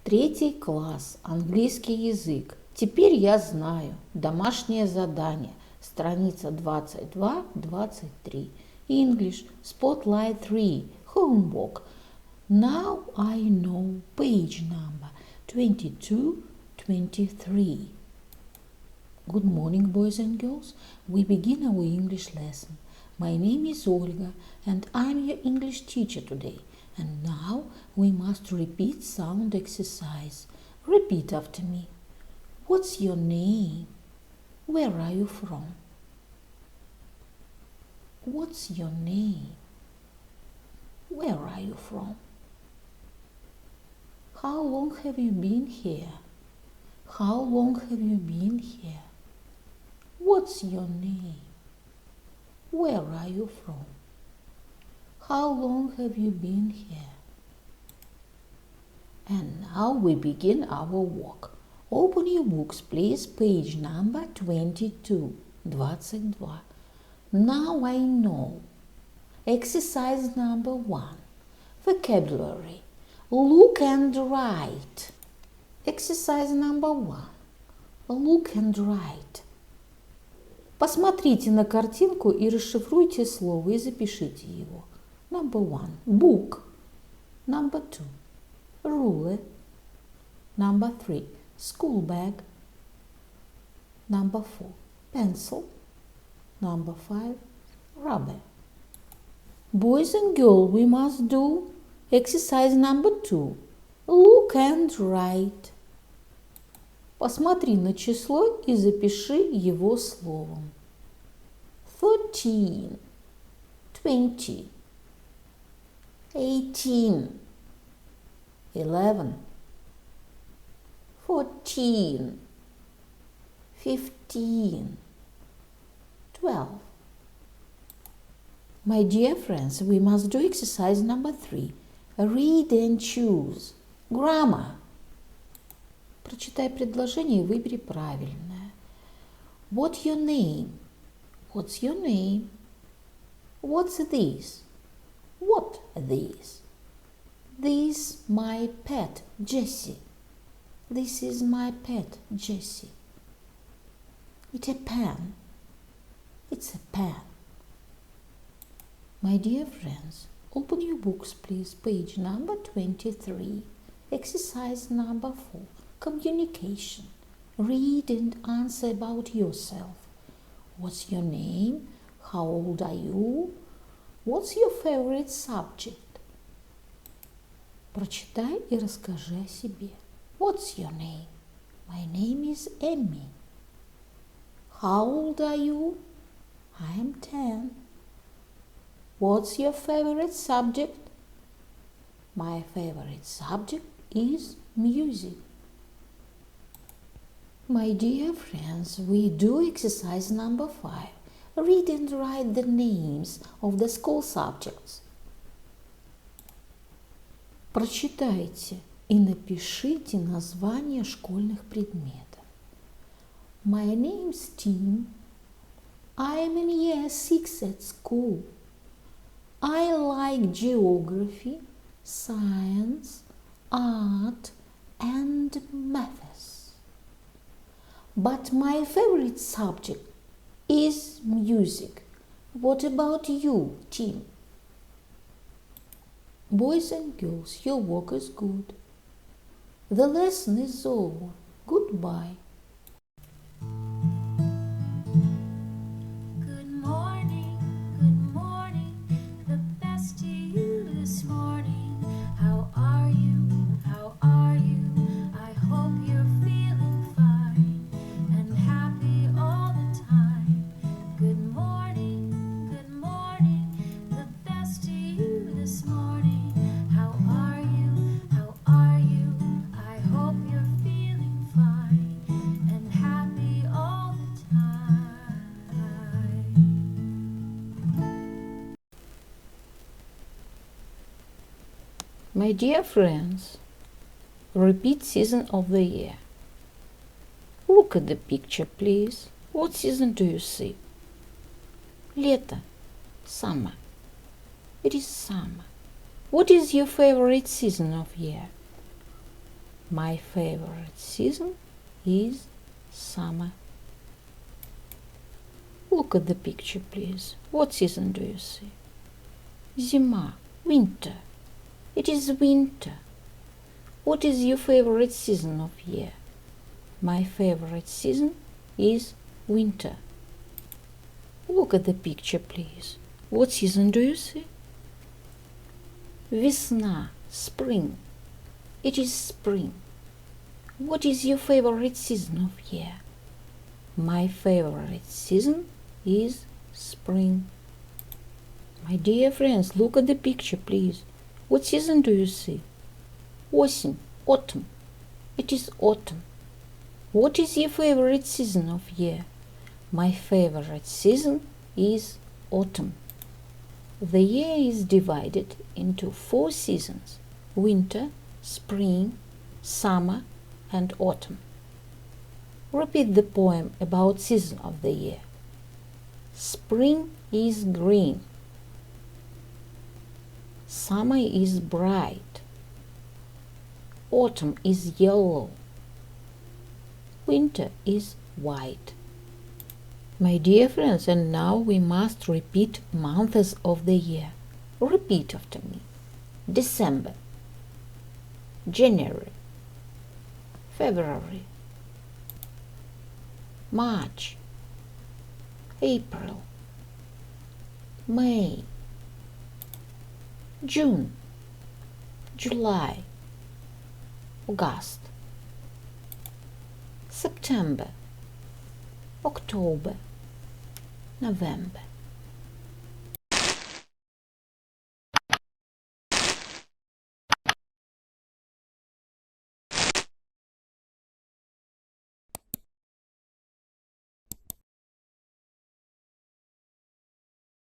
Третий класс. Английский язык. Теперь я знаю. Домашнее задание. Страница 22-23. English. Spotlight 3. Homework. Now I know page number 22-23. Good morning, boys and girls. We begin our English lesson. My name is Olga and I'm your English teacher today. And now we must repeat sound exercise. Repeat after me. What's your name? Where are you from? What's your name? Where are you from? How long have you been here? How long have you been here? What's your name? Where are you from? How long have you been here? And now we begin our work. Open your books, please. Page number 22. Now I know. Exercise number 1. Vocabulary. Look and write. Exercise number 1. Look and write. Посмотрите на картинку и расшифруйте слово и запишите его. Number 1. Book. Number 2. Ruler. Number 3. School bag. Number 4. Pencil. Number 5. Rubber. Boys and girls, we must do exercise number 2. Look and write. Посмотри на число и запиши его словом. 13, 20, 18, 11, 14, 15, 12. My dear friends, we must do exercise number 3. Read and choose. Grammar. Прочитай предложение и выбери правильное. What's your name? What's your name? What's this? What this? This my pet, Jessie. This is my pet, Jessie. It's a pen. It's a pen. My dear friends, open your books, please. Page number 23. Exercise number 4. Communication. Read and answer about yourself. What's your name? How old are you? What's your favorite subject? Прочитай и расскажи о себе. What's your name? My name is Emmy. How old are you? I am 10. What's your favorite subject? My favorite subject is music. My dear friends, we do exercise number 5. Read and write the names of the school subjects. Прочитайте и напишите названия школьных предметов. My name's Tim. I am in year 6 at school. I like geography, science, art, and maths. But my favorite subject is music. What about you, Tim? Boys and girls, your work is good. The lesson is over. Goodbye. Good morning, the best to you this morning. How are you? How are you? I hope you're feeling fine and happy all the time. Good morning, the best to you this morning. How are you? How are you? I hope you're feeling fine and happy all the time. My dear friends, repeat season of the year. Look at the picture, please. What season do you see? Лето. Summer. It is summer. What is your favorite season of year? My favorite season is summer. Look at the picture, please. What season do you see? Зима, winter. It is winter. What is your favorite season of year? My favorite season is winter. Look at the picture, please. What season do you see? Весна, spring. It is spring. What is your favorite season of year? My favorite season is spring. My dear friends, look at the picture, please. What season do you see? Осень, autumn. It is autumn. What is your favorite season of year? My favorite season is autumn. The year is divided into 4 seasons: winter, spring, summer, and autumn. Repeat the poem about season of the year. Spring is green. Summer is bright. Autumn is yellow. Winter is white. My dear friends, and now we must repeat months of the year. Repeat after me. December, January, February, March, April, May, June, July, August, September, October, November.